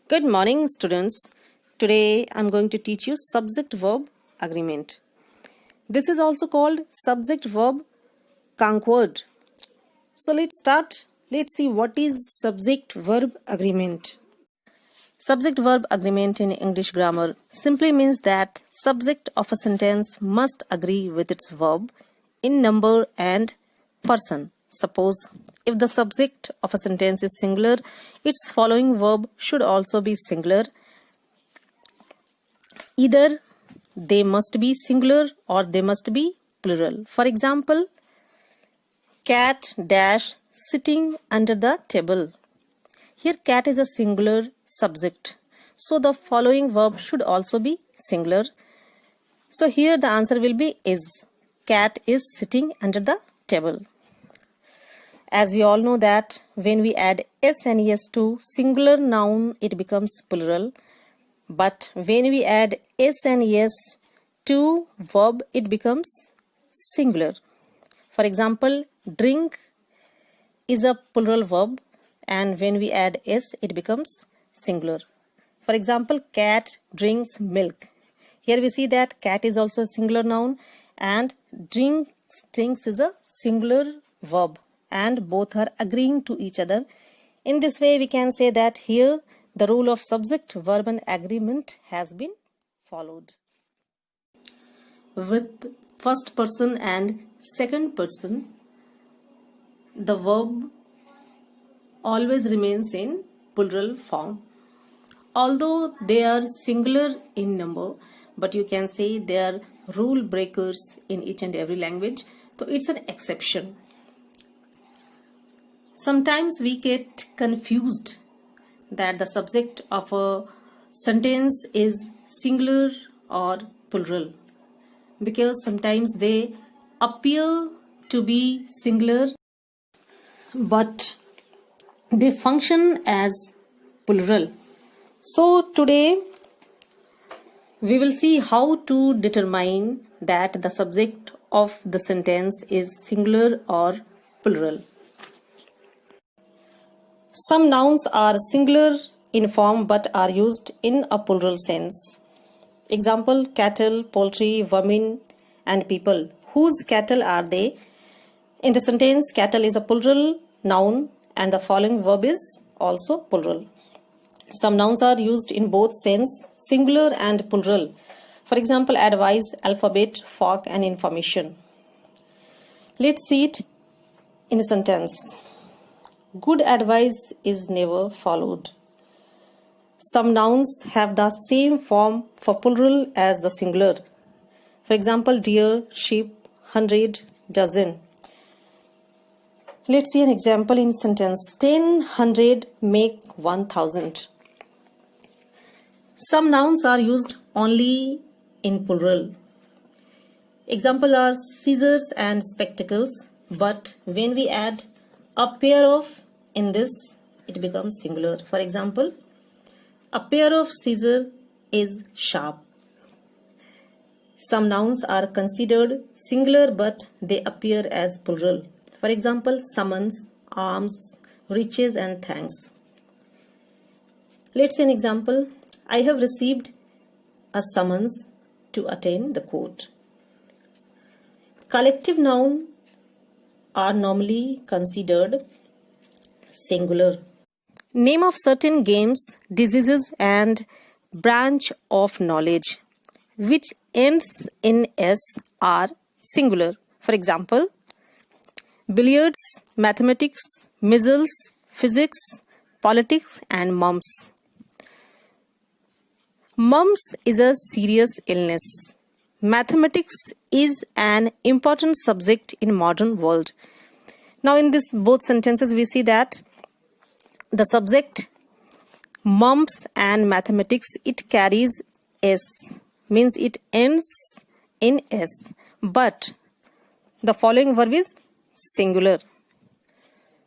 Good morning, students. Today I'm going to teach you subject-verb agreement. This is also called subject-verb concord. So let's start. Let's see what is subject-verb agreement. Subject-verb agreement in English grammar simply means that subject of a sentence must agree with its verb in number and person. Suppose if the subject of a sentence is singular, its following verb should also be singular. Either they must be singular or they must be plural. For example, cat dash sitting under the table. Here cat is a singular subject. So the following verb should also be singular. So here the answer will be is. Cat is sitting under the table. As we all know that when we add s and es to singular noun, it becomes plural. But when we add s and es to verb, it becomes singular. For example, drink is a plural verb, and when we add s, it becomes singular. For example, cat drinks milk. Here we see that cat is also a singular noun and drinks is a singular verb, and both are agreeing to each other. In this way, we can say that here the rule of subject verb and agreement has been followed. With first person and second person, the verb always remains in plural form. Although they are singular in number, but you can say they are rule breakers in each and every language. So it's an exception. Sometimes we get confused that the subject of a sentence is singular or plural, because sometimes they appear to be singular but they function as plural. So today we will see how to determine that the subject of the sentence is singular or plural. Some nouns are singular in form but are used in a plural sense. Example, cattle, poultry, women and people. Whose cattle are they? In the sentence, cattle is a plural noun and the following verb is also plural. Some nouns are used in both sense, singular and plural. For example, advice, alphabet, fork and information. Let's see it in a sentence. Good advice is never followed. Some nouns have the same form for plural as the singular. For example, deer, sheep, 100, dozen. Let's see an example in sentence. 10, 100 make 1000. Some nouns are used only in plural. Example are scissors and spectacles, but when we add a pair of in this, it becomes singular. For example, a pair of scissors is sharp. Some nouns are considered singular but they appear as plural. For example, summons, arms, riches and thanks. Let's see an example. I have received a summons to attend the court. Collective nouns are normally considered singular. Name of certain games, diseases and branch of knowledge which ends in s are singular. For example, billiards, mathematics, measles, physics, politics and mumps. Mumps is a serious illness. Mathematics is an important subject in modern world. Now in this both sentences we see that the subject mumps and mathematics, it carries s, means it ends in s, but the following verb is singular.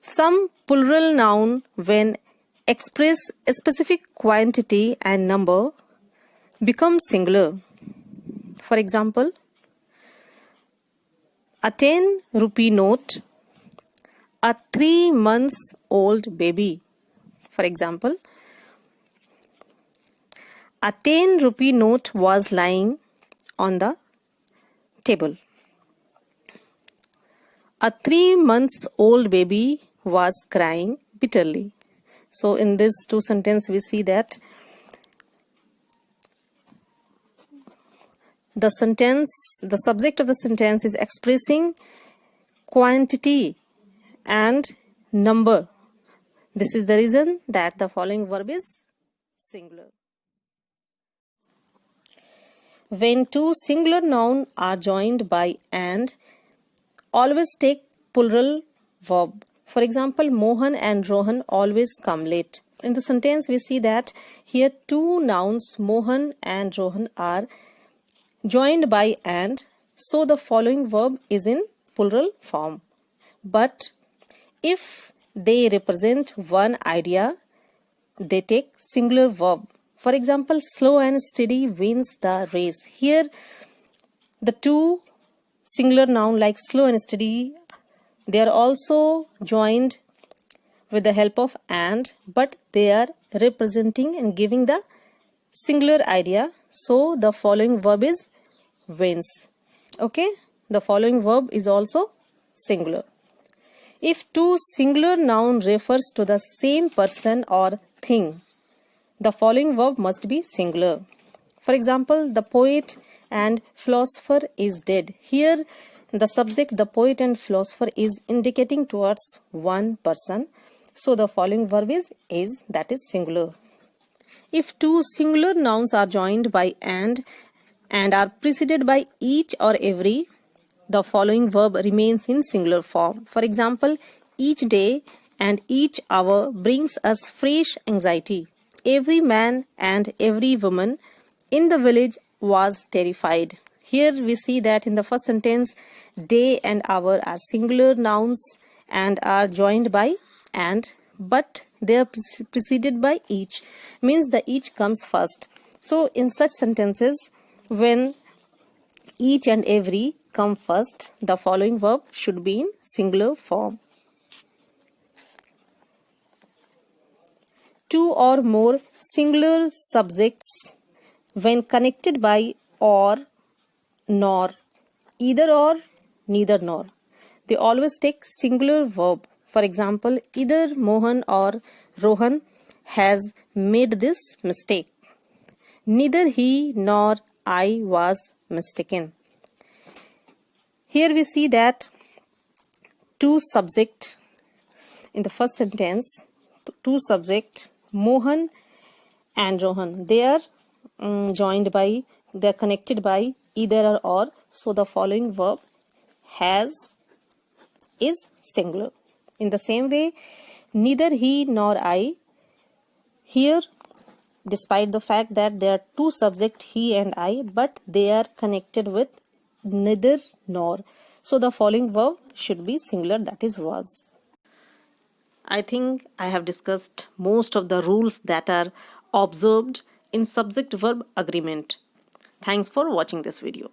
Some plural noun when express a specific quantity and number become singular. For example, a 10 rupee note, a 3 months old baby. For example, A 10-rupee note was lying on the table. A 3-month-old baby was crying bitterly. So in this two sentences we see that the subject of the sentence is expressing quantity and number. This is the reason that the following verb is singular. When two singular nouns are joined by and, always take plural verb. For example, Mohan and Rohan always come late. In the sentence we see that here two nouns Mohan and Rohan are joined by and, so the following verb is in plural form. But if they represent one idea, they take singular verb. For example, slow and steady wins the race. Here the two singular noun like slow and steady, they are also joined with the help of and, but they are representing and giving the singular idea. So the following verb is wins. Okay, the following verb is also singular. If two singular noun refers to the same person or thing, the following verb must be singular. For example, the poet and philosopher is dead. Here the subject, the poet and philosopher, is indicating towards one person. So the following verb is, that is singular. If two singular nouns are joined by and are preceded by each or every, the following verb remains in singular form. For example, each day and each hour brings us fresh anxiety. Every man and every woman in the village was terrified. Here we see that in the first sentence, day and hour are singular nouns and are joined by and, but they are preceded by each, means the each comes first. So in such sentences, when each and every come first, the following verb should be in singular form. Two or more singular subjects, when connected by or, nor, either or, neither nor, they always take singular verb. For example, either Mohan or Rohan has made this mistake. Neither he nor I was mistaken. Here we see that two subject in the first sentence, two subject Mohan and Rohan, they are joined by, they are connected by either or, so the following verb has is singular. In the same way, neither he nor I, here despite the fact that there are two subjects he and I, but they are connected with neither nor, so the following verb should be singular, that is was. I think I have discussed most of the rules that are observed in subject-verb agreement. Thanks for watching this video.